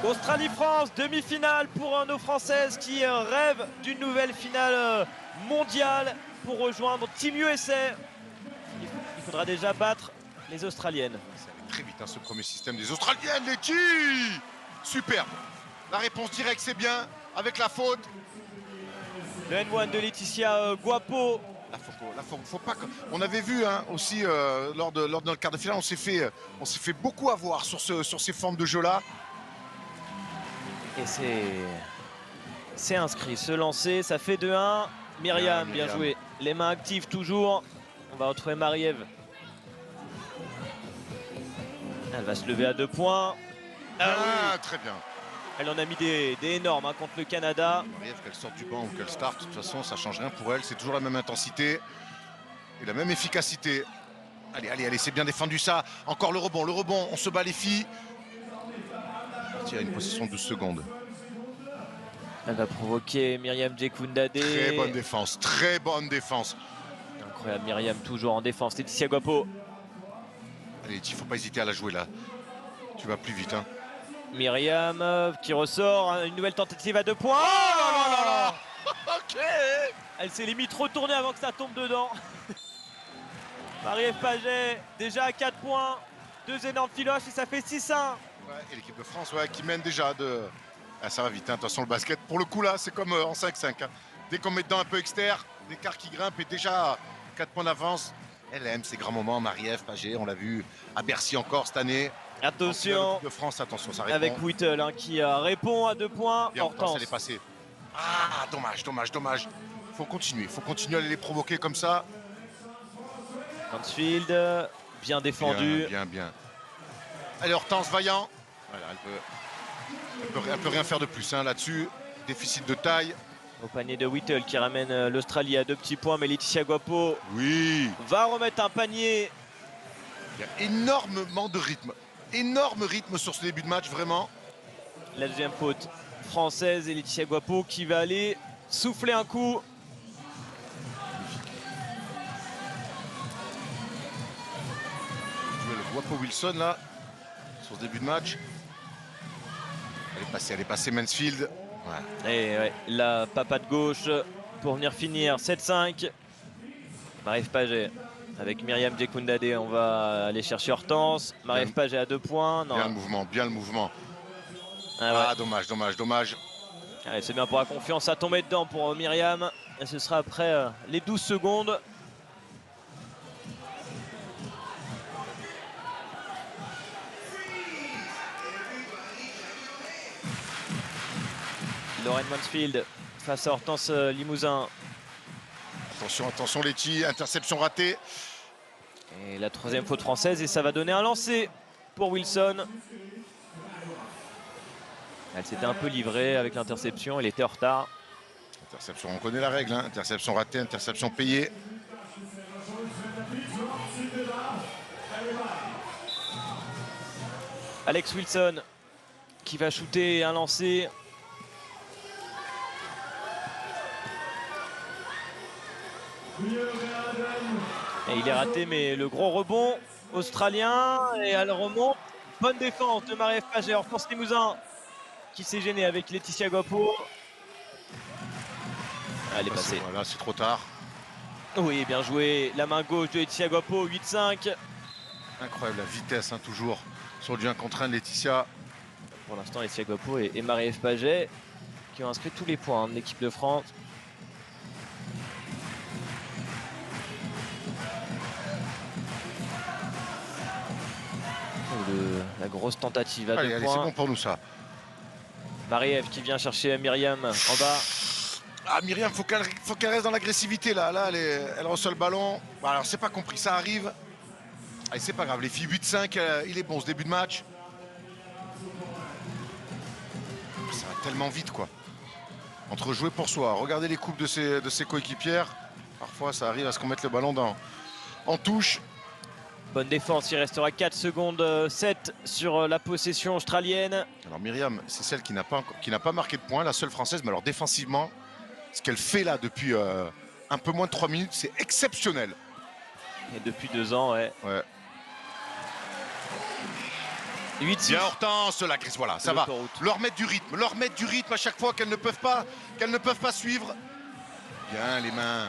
Australie-France, demi-finale pour nos Françaises qui rêvent d'une nouvelle finale mondiale pour rejoindre Team USA. Il faudra déjà battre les Australiennes. Ça va très vite ce premier système des Australiennes, Letty. Superbe. La réponse directe, c'est bien, avec la faute. Le N1 de Laetitia Guapo. Faut pas. On avait vu aussi lors de notre quart de finale, on s'est fait beaucoup avoir sur ces formes de jeu-là. Et c'est inscrit, ce lancer, ça fait 2-1. Myriam, bien joué. Les mains actives toujours. On va retrouver Marie-Ève. Elle va se lever à 2 points. Oui. Très bien. Elle en a mis des énormes contre le Canada. Marie-Ève, qu'elle sorte du banc ou qu'elle starte, de toute façon, ça ne change rien pour elle. C'est toujours la même intensité et la même efficacité. Allez, c'est bien défendu ça. Encore le rebond, on se bat les filles. Il y a une possession de 12 secondes. Elle va provoquer Myriam Djekundade. Très bonne défense, très bonne défense. Incroyable, Myriam toujours en défense. Laetitia Guapo. Allez, il ne faut pas hésiter à la jouer là. Tu vas plus vite. Myriam qui ressort. Une nouvelle tentative à 2 points. Oh là là. Ok. Elle s'est limite retournée avant que ça tombe dedans. Marie-Ève Paget déjà à 4 points. 2 énormes filoches et ça fait 6-1. Ouais, et l'équipe de France qui mène déjà de... ça va vite, de toute façon le basket, pour le coup là, c'est comme en 5-5. Dès qu'on met dedans un peu externe, l'écart qui grimpe et déjà 4 points d'avance. Elle aime ces grands moments, Marie-Ève Paget, on l'a vu à Bercy encore cette année. Attention, de France, attention, ça répond. avec Whittle qui répond à 2 points. Hortense, elle est passée. Ah, dommage. Faut continuer à les provoquer comme ça. Mansfield, bien défendu. Bien. Allez, Hortense, vaillant. Voilà, elle peut rien faire de plus là-dessus. Déficit de taille. Au panier de Whittle qui ramène l'Australie à 2 petits points, mais Laetitia Guapo va remettre un panier. Il y a énormément de rythme. Énorme rythme sur ce début de match, vraiment. La deuxième faute française et Laetitia Guapo qui va aller souffler un coup. Le Guapo Wilson là, sur ce début de match. Elle est passée Mansfield. Ouais. Et ouais, la papade gauche pour venir finir 7-5. Marie-Ève Paget avec Myriam Djekundade. On va aller chercher Hortense. Marie-Ève Paget à 2 points. Non. Bien le mouvement. Ouais. Dommage. Allez, c'est bien pour la confiance à tomber dedans pour Myriam. Et ce sera après les 12 secondes. Lorraine Mansfield face à Hortense Limousin. Attention Letty, interception ratée. Et la 3e faute française et ça va donner un lancer pour Wilson. Elle s'était un peu livrée avec l'interception, elle était en retard. Interception, on connaît la règle, interception ratée, interception payée. Alex Wilson qui va shooter un lancer. Et il est raté, mais le gros rebond australien. Et elle remonte. Bonne défense de Marie-Ève Paget. Hortense Limousin qui s'est gênée avec Laetitia Guapo. Elle est passée. Voilà, c'est trop tard. Oui, bien joué. La main gauche de Laetitia Guapo, 8-5. Incroyable, la vitesse toujours sur du 1 contre 1 de Laetitia. Pour l'instant, Laetitia Guapo et Marie-Ève Paget qui ont inscrit tous les points de l'équipe de France. La grosse tentative à 2 points. C'est bon pour nous ça. Marie-Ève qui vient chercher Myriam en bas. Ah, Myriam, faut qu'elle reste dans l'agressivité là. Elle reçoit le ballon. Bon, alors c'est pas compris, ça arrive. Allez, c'est pas grave, les filles 8-5, il est bon ce début de match. Ça va tellement vite quoi. Entre jouer pour soi, regarder les coupes de ses coéquipières, parfois ça arrive à ce qu'on mette le ballon en touche. Bonne défense, il restera 4 secondes 7 sur la possession australienne. Alors Myriam, c'est celle qui n'a pas marqué de points, la seule française, mais alors défensivement, ce qu'elle fait là depuis un peu moins de 3 minutes, c'est exceptionnel. Et depuis 2 ans, ouais. 8-6. Bien Hortense, la Gris, voilà, ça va. L'autoroute. Leur mettre du rythme à chaque fois qu'elles ne peuvent pas suivre. Bien les mains.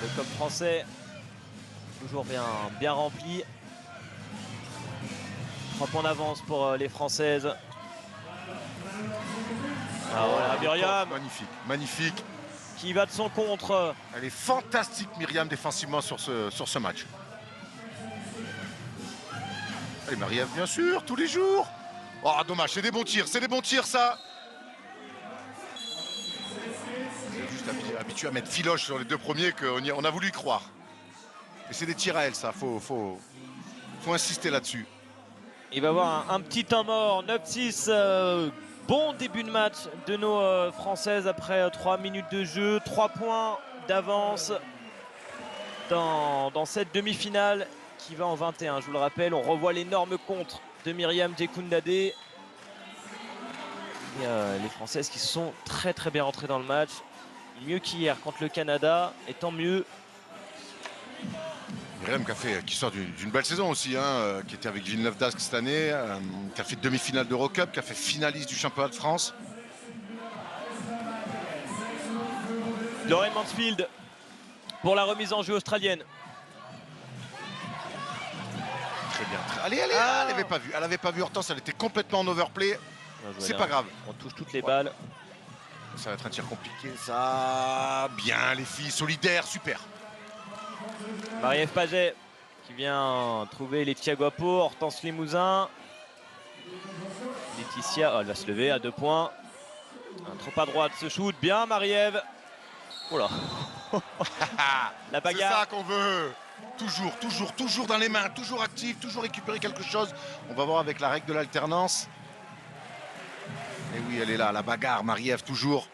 Le club français, toujours bien rempli. 3 points d'avance pour les Françaises. Ah voilà, Myriam. Magnifique, magnifique. Qui va de son contre. Elle est fantastique, Myriam, défensivement sur ce match. Et Marie-Ève, bien sûr, tous les jours. Oh, dommage, c'est des bons tirs, ça. C'est juste habitué à mettre filoche sur les 2 premiers qu'on a voulu y croire. Et c'est des tirs à elle, ça. Faut insister là-dessus. Il va y avoir un petit temps mort. 9-6. Bon début de match de nos Françaises après 3 minutes de jeu. 3 points d'avance dans cette demi-finale qui va en 21. Je vous le rappelle, on revoit l'énorme contre de Myriam Djekoundade. Et les Françaises qui sont très bien rentrées dans le match. Mieux qu'hier contre le Canada, et tant mieux. Myriam qui sort d'une belle saison aussi, hein, qui était avec Villeneuve d'Ascq cette année, qui a fait demi-finale d'Eurocup, qui a fait finaliste du championnat de France. Lorraine Mansfield pour la remise en jeu australienne. Très bien. Allez, elle avait pas vu Hortense, elle était complètement en overplay. C'est pas grave. On touche toutes les balles. Ça va être un tir compliqué, ça. Bien, les filles, solidaires, super. Marie-Ève Paget qui vient trouver Laetitia Guapo, Hortense Limousin. Laetitia, elle va se lever à 2 points. Trop à droite, ce shoot. Bien, Marie-Ève. Oh là. La bagarre. C'est ça qu'on veut. Toujours dans les mains, toujours active, toujours récupérer quelque chose. On va voir avec la règle de l'alternance. Et oui, elle est là, la bagarre, Marie-Ève, toujours.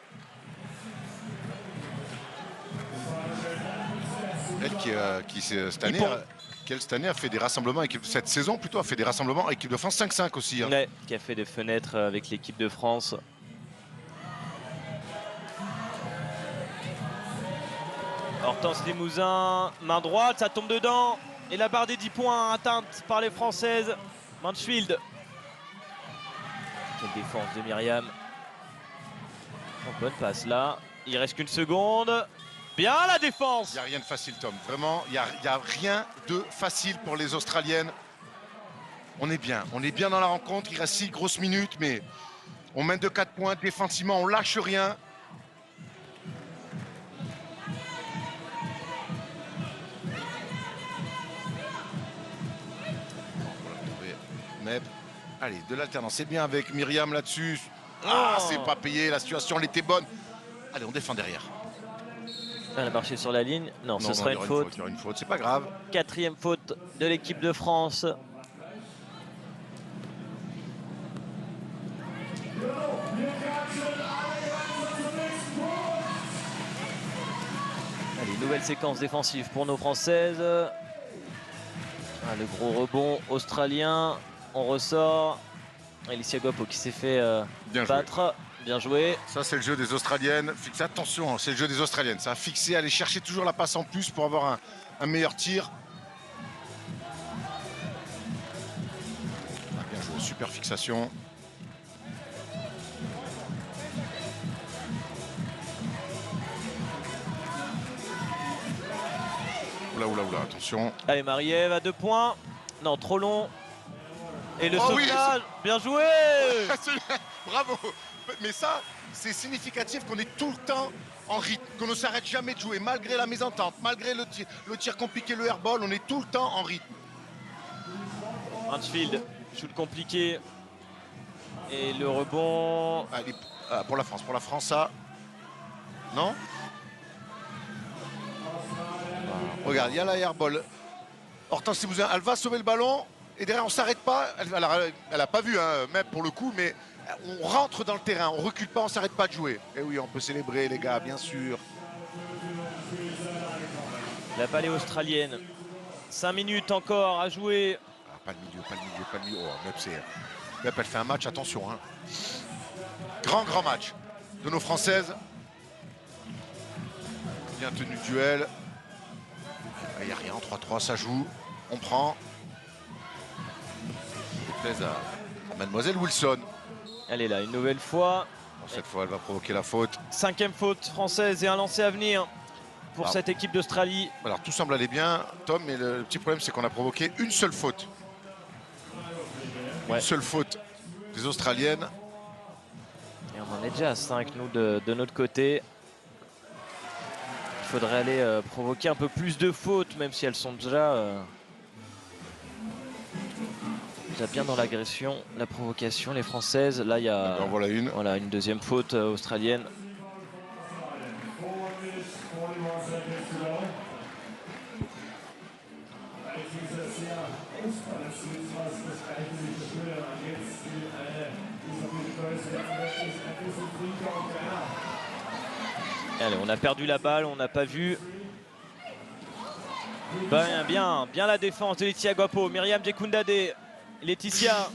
Elle qui cette année a fait des rassemblements, cette saison plutôt, a fait des rassemblements avec l'équipe de France 5-5 aussi. Hein. Ouais, qui a fait des fenêtres avec l'équipe de France. Hortense Limousin, main droite, ça tombe dedans. Et la barre des 10 points atteinte par les Françaises. Mansfield. Quelle défense de Myriam. Oh, bonne passe là. Il reste qu'une seconde. Bien la défense. Il n'y a rien de facile, Tom. Vraiment, il n'y a rien de facile pour les Australiennes. On est bien dans la rencontre. Il reste 6 grosses minutes, mais on mène de 4 points. Défensivement, on lâche rien. Allez, de l'alternance, c'est bien avec Myriam là-dessus. Ah, c'est pas payé, la situation elle était bonne. Allez, on défend derrière. Elle a marché sur la ligne. Non, ce sera une faute. Il y aura une faute, c'est pas grave. 4e faute de l'équipe de France. Allez, nouvelle séquence défensive pour nos Françaises. Ah, le gros rebond australien. On ressort. Laetitia Guapo qui s'est fait battre. Bien joué. Ça, c'est le jeu des Australiennes. Attention, hein, c'est le jeu des Australiennes. Ça a fixé, aller chercher toujours la passe en plus pour avoir un meilleur tir. Ah, bien joué, super fixation. Oula, attention. Allez, Marie-Ève à 2 points. Non, trop long. Et le sauvetage, oui, bien joué. Bravo. Mais ça, c'est significatif qu'on est tout le temps en rythme, qu'on ne s'arrête jamais de jouer, malgré la mésentente, malgré le tir compliqué, le airball, on est tout le temps en rythme. Mansfield, shoot compliqué. Et le rebond. Allez, pour la France, ça. Non. Regarde, il y a la airball. Hortense Limousin, elle va sauver le ballon. Et derrière, on ne s'arrête pas. Elle n'a pas vu, hein, même pour le coup, mais on rentre dans le terrain. On ne recule pas, on ne s'arrête pas de jouer. Et oui, on peut célébrer, les gars, bien sûr. La balle est australienne. 5 minutes encore à jouer. Ah, pas le milieu. Oh, Mep, elle fait un match, attention. Hein. Grand match de nos Françaises. Bien tenu le duel. Il n'y a rien, 3-3, ça joue. On prend. Déplaise à Mademoiselle Wilson. Elle est là une nouvelle fois. Bon, cette fois, elle va provoquer la faute. 5e faute française et un lancer à venir pour cette équipe d'Australie. Alors tout semble aller bien, Tom, mais le petit problème, c'est qu'on a provoqué une seule faute. Une seule faute des Australiennes. Et on en est déjà à 5, nous, de notre côté. Il faudrait aller provoquer un peu plus de fautes, même si elles sont déjà bien dans l'agression, la provocation, les Françaises. Là, il y a voilà une deuxième faute australienne. Allez, on a perdu la balle, on n'a pas vu. Bien la défense de Laetitia Guapo, Myriam Djekundade, Laetitia.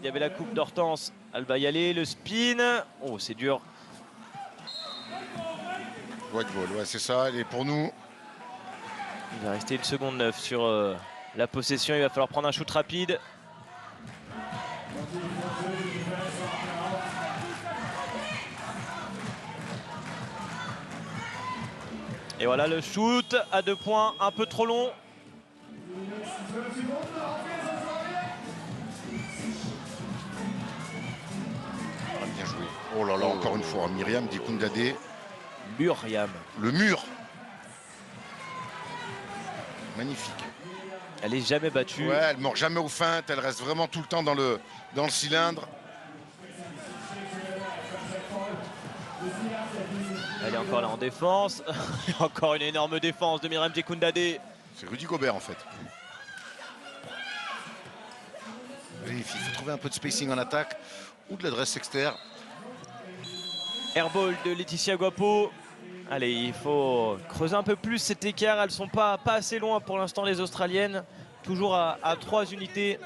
Il y avait la coupe d'Hortense, elle va y aller, le spin. Oh, c'est dur. White ball, ouais, c'est ça, elle est pour nous. Il va rester 1 seconde 9 sur la possession, il va falloir prendre un shoot rapide. Et voilà le shoot à 2 points, un peu trop long. Ah, bien joué. Oh là là, encore une fois, Myriam Djekundade. Myriam. Le mur. Magnifique. Elle est jamais battue. Ouais, elle ne mord jamais aux feintes, elle reste vraiment tout le temps dans le cylindre. Elle est encore là en défense. Encore une énorme défense de Myriam Djekundade. C'est Rudy Gobert en fait. Magnifique, il faut trouver un peu de spacing en attaque ou de l'adresse externe. Airball de Laetitia Guapo. Allez, il faut creuser un peu plus cet écart. Elles ne sont pas assez loin pour l'instant, les Australiennes. Toujours à 3 unités.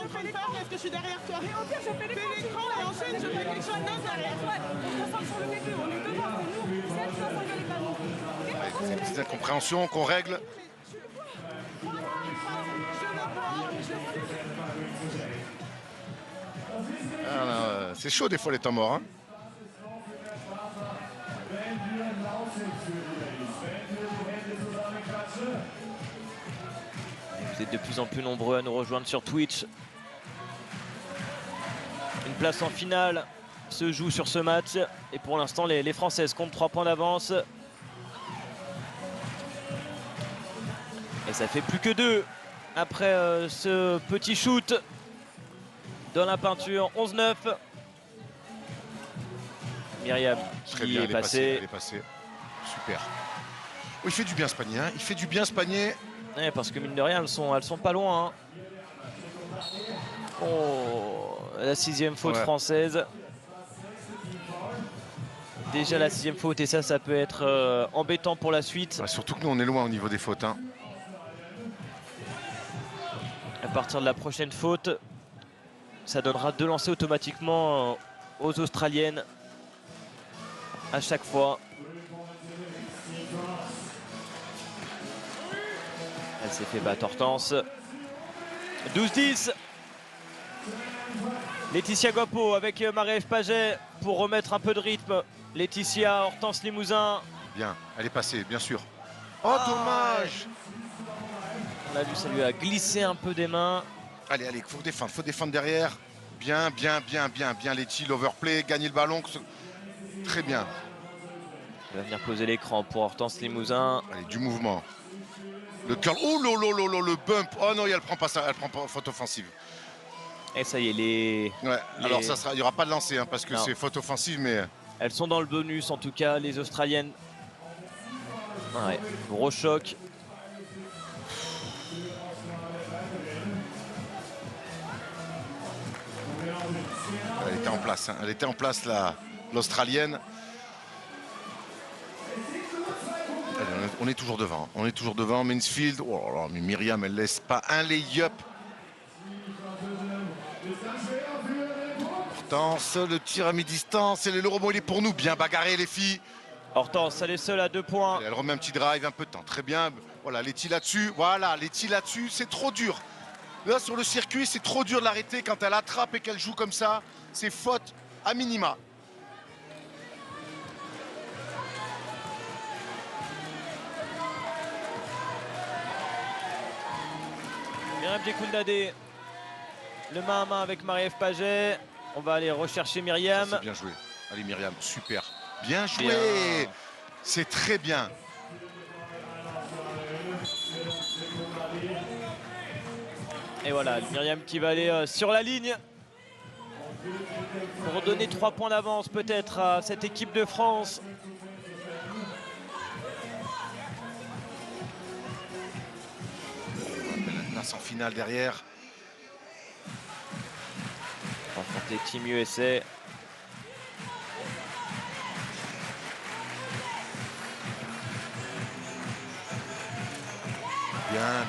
Est-ce que je suis derrière toi? Mais au pire, je fais l'écran et ensuite je fais quelque chose d'autre derrière toi. On se concentre sur le vécu, on est devant, c'est nous. C'est elle qui va s'engueuler, pas nous. Ouais, c'est des petites incompréhensions qu'on règle. C'est chaud des fois les temps morts. Hein. Vous êtes de plus en plus nombreux à nous rejoindre sur Twitch. Une place en finale se joue sur ce match. Et pour l'instant, les Françaises comptent 3 points d'avance. Et ça fait plus que 2 après ce petit shoot dans la peinture. 11-9. Myriam qui est passée. Elle est passée. Super. Oh, il fait du bien ce panier. Hein. Il fait du bien ce panier. Ouais, parce que mine de rien, elles sont pas loin. Hein. Oh, la 6e faute française. Déjà la 6e faute et ça peut être embêtant pour la suite. Ouais, surtout que nous on est loin au niveau des fautes. Hein. À partir de la prochaine faute, ça donnera 2 lancers automatiquement aux Australiennes à chaque fois. Elle s'est fait battre Hortense. 12-10. Laetitia Guapo avec Marie-Ève Paget pour remettre un peu de rythme. Laetitia, Hortense Limousin. Bien, elle est passée, bien sûr. Oh, dommage. On a vu, ça lui a glissé un peu des mains. Allez, il faut défendre derrière. Bien, Letty, l'overplay, gagner le ballon. Très bien. Elle va venir poser l'écran pour Hortense Limousin. Allez, du mouvement. Le curl, oh lolo, le bump. Oh non, elle prend pas ça, elle prend pas faute offensive. Et ça y est, alors ça sera, il n'y aura pas de lancer hein, parce que c'est faute offensive, mais. Elles sont dans le bonus en tout cas, les Australiennes. Ouais, gros choc. Elle était en place, hein. Elle était en place l'Australienne. On est toujours devant, Mansfield. Oh là là, mais Myriam, elle laisse pas un lay-up. Hortense, le tir à mi-distance, et le rebond il est pour nous. Bien bagarré les filles. Hortense, elle est seule à 2 points. Allez, elle remet un petit drive, un peu de temps. Très bien. Voilà, Letty là-dessus. Voilà, Letty là-dessus. C'est trop dur. Là, sur le circuit, c'est trop dur de l'arrêter quand elle attrape et qu'elle joue comme ça. C'est faute à minima. Myriam Djekundadé, le main à main avec Marie-Ève Paget. On va aller rechercher Myriam. C'est bien joué. Allez, Myriam, super. Bien joué. Bien. C'est très bien. Et voilà, Myriam qui va aller sur la ligne pour donner 3 points d'avance peut-être à cette équipe de France. La place en finale derrière. Affronter Team USA.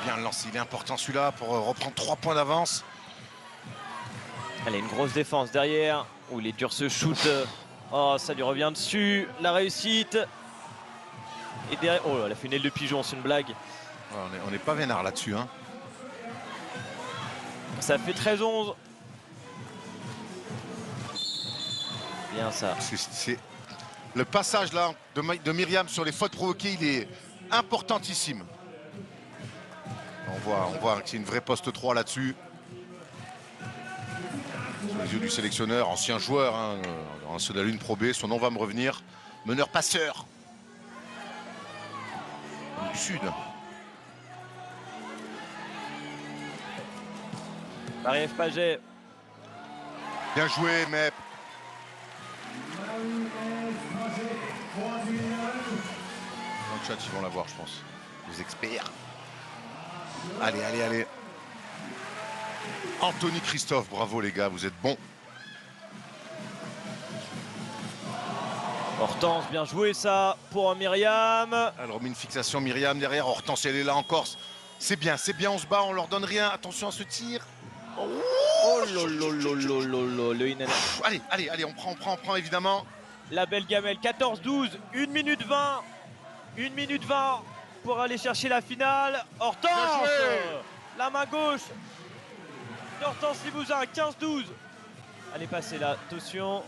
Bien lancé. Il est important celui-là pour reprendre 3 points d'avance. Elle a une grosse défense derrière où les durs se shoot. Oh, ça lui revient dessus. La réussite. Et derrière, oh, elle a fait une aile de pigeon, c'est une blague. Ouais, on n'est pas vénard là-dessus. Hein. Ça fait 13-11. Bien ça. Le passage là de Myriam sur les fautes provoquées, il est importantissime. On voit que c'est une vraie poste 3 là-dessus. Sur les yeux du sélectionneur, ancien joueur hein, dans un saut de la Lune Pro B, son nom va me revenir. Meneur passeur. Du Sud. Marie-Ève Paget. Bien joué, Mep. Dans le chat, ils vont la voir, je pense. Les experts. Allez. Anthony Christophe, bravo les gars, vous êtes bons. Hortense, bien joué ça pour Myriam. Elle remet une fixation, Myriam derrière. Hortense, elle est là encore. C'est bien, on se bat, on leur donne rien. Attention à ce tir. Oh lolo, le in and out. Allez, on prend évidemment. La belle gamelle, 14-12, 1 minute 20. 1 minute 20 pour aller chercher la finale. Hortense, la main gauche d'Hortense Limousin, 15-12. Elle est passée là, attention.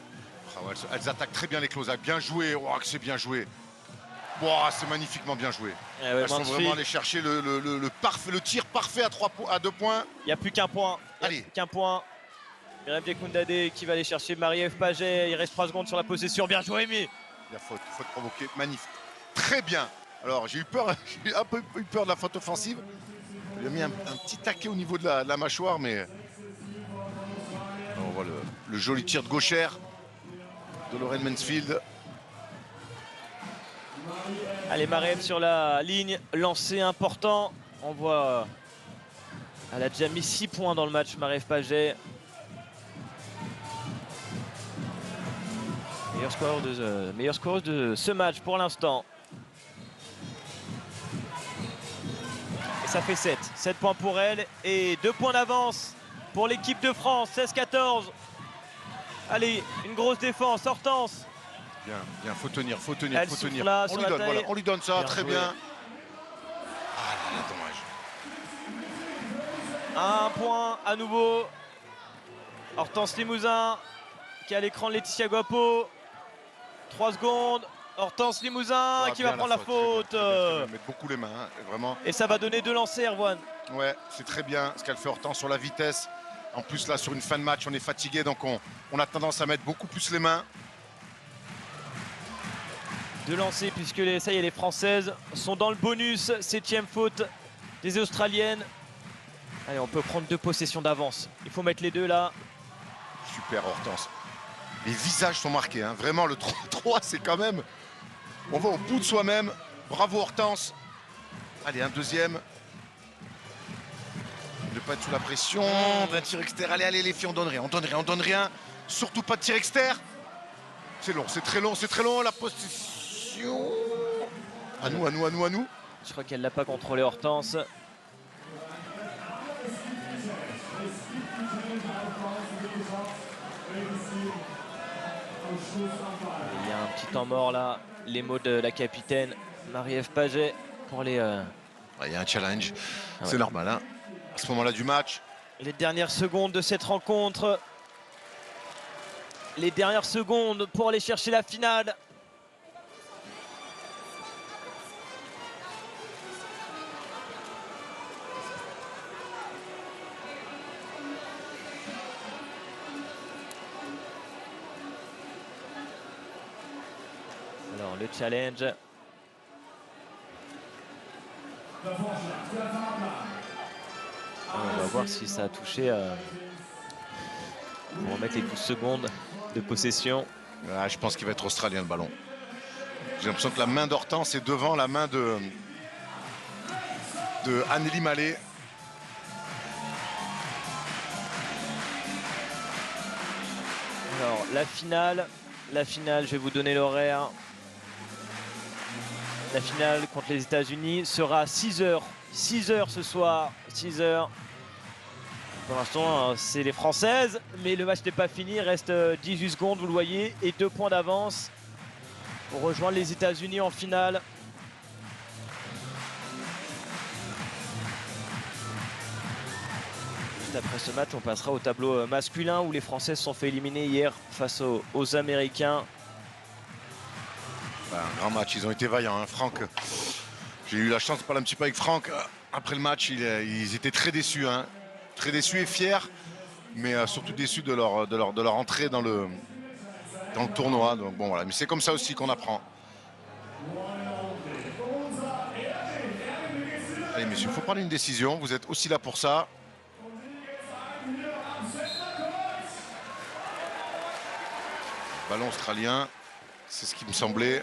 Ah ouais, elles attaquent très bien les close-up. Bien joué, oh, c'est bien joué. Oh, c'est magnifiquement bien joué. Eh ouais, elles sont vraiment allées chercher le tir parfait à 2 points. Il n'y a plus qu'un point. Allez. Qu'un point. Myriam Djekundadé qui va aller chercher Marie-Ève Paget. Il reste 3 secondes sur la possession. Bien joué, Amy. La faute provoquée, magnifique. Très bien. Alors j'ai eu peur, j'ai un peu eu peur de la faute offensive. Il a mis un petit taquet au niveau de la mâchoire, mais on voit le joli tir de gauchère de Lauren Mansfield. Allez, Marie-Ève sur la ligne. Lancer important. On voit. Elle a déjà mis 6 points dans le match, Marie-Ève Paget. Meilleure scoreuse de ce match pour l'instant. Et ça fait 7. 7 points pour elle et 2 points d'avance pour l'équipe de France. 16-14. Allez, une grosse défense. Hortense. Bien, faut tenir. Elle Faut souffle tenir. là, On sur lui la donne, taille. voilà, on lui donne ça, Bien très joué. bien. Ah là, dommage. 1 point à nouveau. Hortense Limousin qui a l'écran de Laetitia Guapo. 3 secondes. Hortense Limousin qui va Bien prendre la faute. Très bien. Mettre beaucoup les mains, hein, vraiment. Et ça va donner 2 lancers, Erwan. Ouais, c'est très bien ce qu'elle fait Hortense sur la vitesse. En plus là, sur une fin de match, on est fatigué, donc on a tendance à mettre beaucoup plus les mains. 2 lancers puisque ça y est, les Françaises sont dans le bonus. 7e faute des Australiennes. Allez, on peut prendre 2 possessions d'avance. Il faut mettre les 2 là. Super Hortense. Les visages sont marqués, hein. Vraiment le 3-3 c'est quand même... On va au bout de soi-même. Bravo Hortense. Allez, un deuxième. Ne pas être sous la pression d'un tir extérieur. Allez, les filles, on donne rien. Surtout pas de tir extérieur. C'est long, c'est très long. La possession. À nous. Je crois qu'elle l'a pas contrôlé, Hortense. Il y a un petit temps mort là. les mots de la capitaine Marie-Ève Paget pour les, Il y a un challenge, ouais. C'est normal hein, à ce moment-là du match. Les dernières secondes de cette rencontre. Les dernières secondes pour aller chercher la finale. Alors le challenge. On va voir si ça a touché pour remettre les 12 secondes de possession. Ah, je pense qu'il va être australien le ballon. J'ai l'impression que la main d'Hortense est devant la main de Anneli Mallet. Alors la finale, je vais vous donner l'horaire. La finale contre les États-Unis sera à 6h. 6h ce soir, 6h. Pour l'instant, c'est les Françaises, mais le match n'est pas fini. Il reste 18 secondes, vous le voyez, et 2 points d'avance pour rejoindre les États-Unis en finale. Juste après ce match, on passera au tableau masculin où les Françaises se sont fait éliminer hier face aux Américains. Un grand match, ils ont été vaillants. Hein. Franck, j'ai eu la chance de parler un petit peu avec Franck. Après le match, ils étaient très déçus. Hein. Très déçus et fiers, mais surtout déçus de leur entrée dans le tournoi. Donc, bon, voilà. Mais c'est comme ça aussi qu'on apprend. Allez messieurs, il faut prendre une décision. Vous êtes aussi là pour ça. Ballon australien, c'est ce qui me semblait.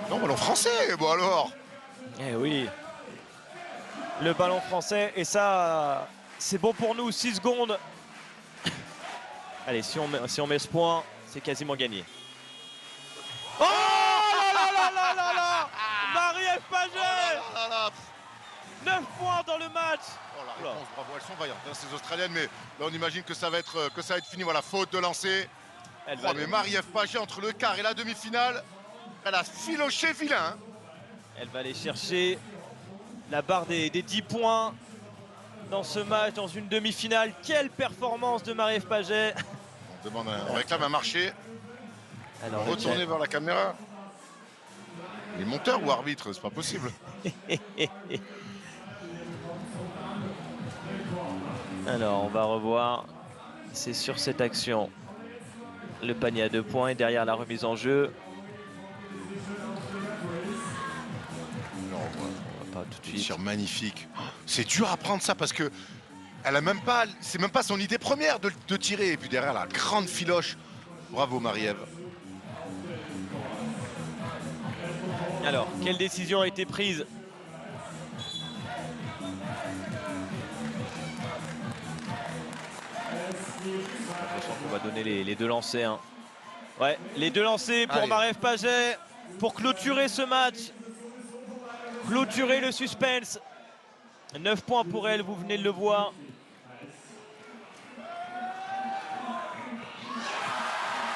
Non, ballon français, bon alors. Eh oui. Le ballon français, et ça, c'est bon pour nous, 6 secondes. Allez, si on met ce point, c'est quasiment gagné. Oh là là là là là, Marie-Ève Paget, 9 points dans le match. Oh la réponse, bravo, elles sont vaillantes, hein, ces Australiennes, mais là on imagine que ça va être fini. Voilà, faute de lancer. Mais Marie-Ève Paget, entre le quart et la demi-finale, elle a filoché vilain. Hein. Elle va aller chercher la barre des 10 points dans ce match, dans une demi-finale. Quelle performance de Marie-Ève Paget. On réclame un marché. Alors, retourner vers la caméra. Les monteurs ou arbitres, c'est pas possible. Alors, on va revoir. C'est sur cette action. Le panier à 2 points et derrière la remise en jeu. Pas tout de suite. Sur magnifique. C'est dur à prendre ça parce que elle a même pas, c'est même pas son idée première de tirer. Et puis derrière la grande filoche. Bravo Marie-Ève. Alors, quelle décision a été prise? J'ai l'impression qu'on va donner les 2 lancers. Hein. Ouais, les 2 lancers pour Marie-Ève Paget pour clôturer ce match. Clôturer le suspense. 9 points pour elle, vous venez de le voir.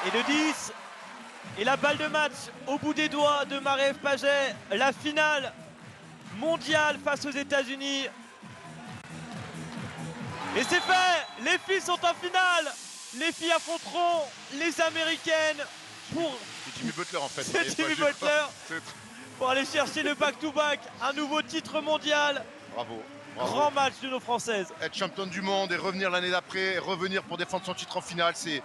Et de 10. Et la balle de match au bout des doigts de Marie-Ève Paget. La finale mondiale face aux États-Unis. Et c'est fait. Les filles sont en finale. Les filles affronteront les Américaines pour... C'est Jimmy Butler en fait. C'est Jimmy Butler. Pour aller chercher le back-to-back, un nouveau titre mondial. Bravo. Grand match de nos Françaises. Être championne du monde et revenir l'année d'après, revenir pour défendre son titre en finale, c'est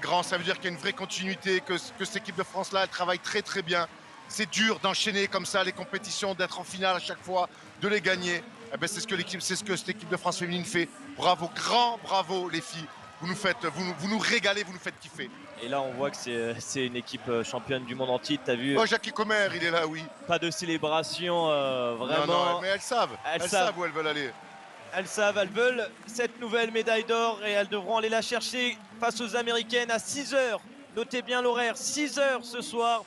grand. Ça veut dire qu'il y a une vraie continuité, que cette équipe de France-là, elle travaille très très bien. C'est dur d'enchaîner comme ça les compétitions, d'être en finale à chaque fois, de les gagner. Eh ben, c'est ce que cette équipe de France féminine fait. Bravo, grand bravo les filles. Vous nous régalez, vous nous faites kiffer. Et là, on voit que c'est une équipe championne du monde entier. T'as vu? Oh, Jackie Comer, il est là, oui. Pas de célébration, vraiment. Non, mais elles savent. Elles savent où elles veulent aller. Elles savent, elles veulent cette nouvelle médaille d'or et elles devront aller la chercher face aux Américaines à 6h. Notez bien l'horaire, 6h ce soir.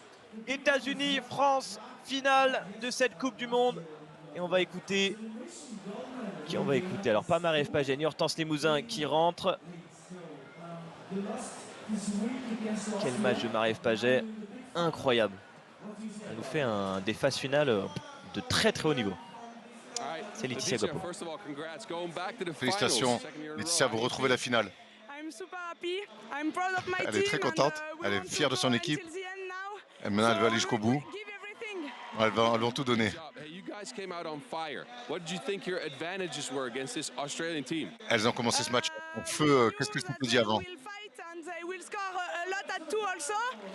États-Unis, France, finale de cette Coupe du Monde. Et on va écouter... Qui on va écouter? Alors, pas Marie-Ève Paget, ni Hortense Limousin qui rentre. Quel match de Marie-Ève Paget, incroyable. Elle nous fait des phases finales de très haut niveau. C'est Laetitia Guapo. Félicitations, Laetitia, vous retrouvez la finale. Elle est très contente, elle est fière de son équipe. Et maintenant, elle veut aller jusqu'au bout. Elles vont tout donner. Elles ont commencé ce match en feu. Qu'est-ce que je t'ai dit avant?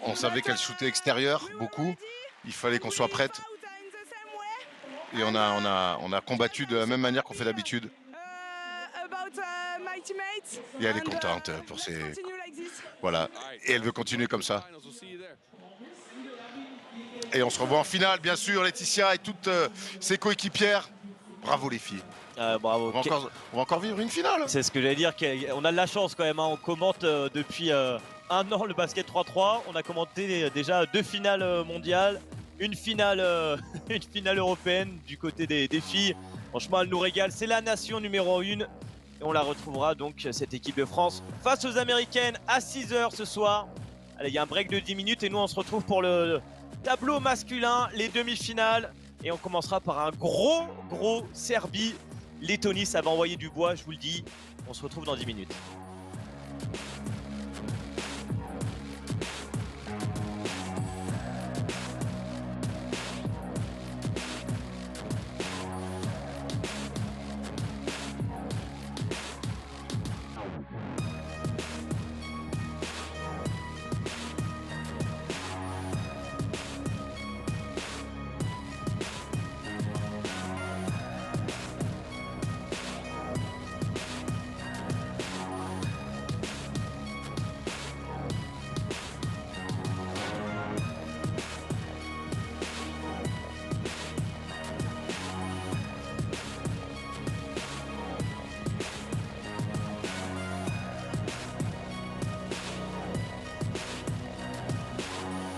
On savait qu'elles shootaient extérieur, beaucoup. Il fallait qu'on soit prête. Et on a combattu de la même manière qu'on fait d'habitude. Et elle est contente pour ses... Voilà. Et elle veut continuer comme ça. Et on se revoit en finale, bien sûr, Laetitia et toutes ses coéquipières. Bravo les filles. Bravo. On va encore vivre une finale. C'est ce que j'allais dire. On a de la chance quand même. Hein. On commente depuis un an le basket 3-3. On a commenté déjà 2 finales mondiales, une finale européenne du côté des filles. Franchement, elle nous régale. C'est la nation numéro 1. Et on la retrouvera donc, cette équipe de France, face aux Américaines à 6 h ce soir. Allez, il y a un break de 10 minutes et nous on se retrouve pour le tableau masculin, les demi-finales. Et on commencera par un gros Serbie-Lettonie. Ça va envoyer du bois, je vous le dis. On se retrouve dans 10 minutes.